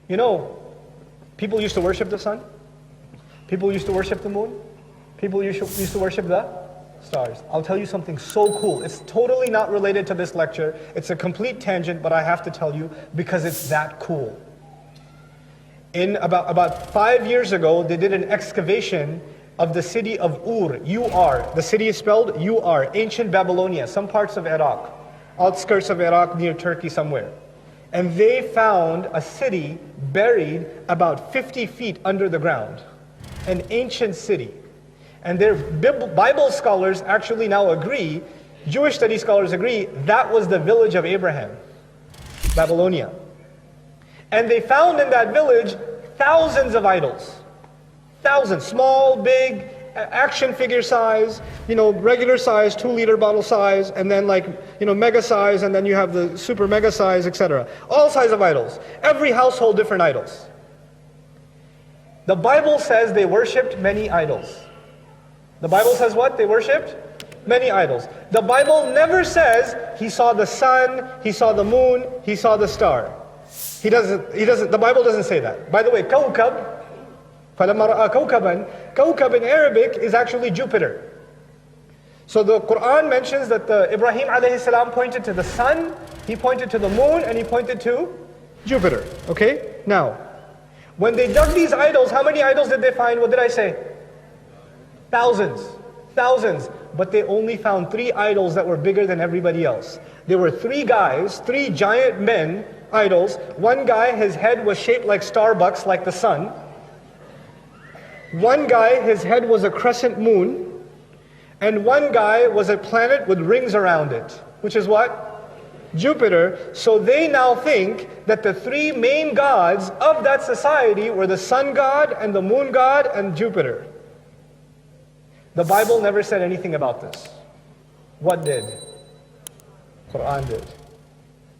You know, people used to worship the sun. People used to worship the moon. People used to worship the stars. I'll tell you something so cool. It's totally not related to this lecture. It's a complete tangent, but I have to tell you because it's that cool. In about 5 years ago, they did an excavation of the city of Ur, U-R. The city is spelled U-R, ancient Babylonia, some parts of Iraq, outskirts of Iraq near Turkey somewhere. And they found a city buried about 50 feet under the ground, an ancient city. And their Bible scholars actually now agree, Jewish study scholars agree, that was the village of Abraham, Babylonia. And they found in that village thousands of idols. Thousands, small, big, action figure size, regular size, 2-liter bottle size, and then mega size, and then you have the super mega size, etc. All size of idols. Every household, different idols. The Bible says they worshipped many idols. The Bible says what? They worshipped many idols. The Bible never says he saw the sun, he saw the moon, he saw the star. The Bible doesn't say that. By the way, kawkab, فَلَمَّا رَأَى كَوْكَبًا, kawkab in Arabic is actually Jupiter. So the Quran mentions that Ibrahim alayhi salam pointed to the sun, he pointed to the moon, and he pointed to Jupiter. Okay? Now, when they dug these idols, how many idols did they find? What did I say? Thousands. Thousands. But they only found 3 idols that were bigger than everybody else. There were 3 guys, 3 giant men, idols. One guy, his head was shaped like Starbucks, like the sun. One guy, his head was a crescent moon. And one guy was a planet with rings around it. Which is what? Jupiter. So they now think that the 3 main gods of that society were the sun god and the moon god and Jupiter. The Bible never said anything about this. What did? Quran did.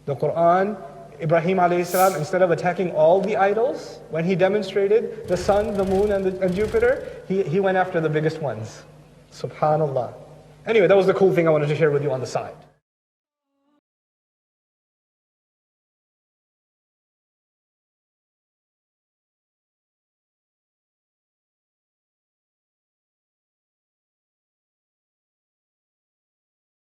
The Quran, Ibrahim alayhi salam, instead of attacking all the idols, when he demonstrated the sun, the moon, and Jupiter, he went after the biggest ones. Subhanallah. Anyway, that was the cool thing I wanted to share with you on the side.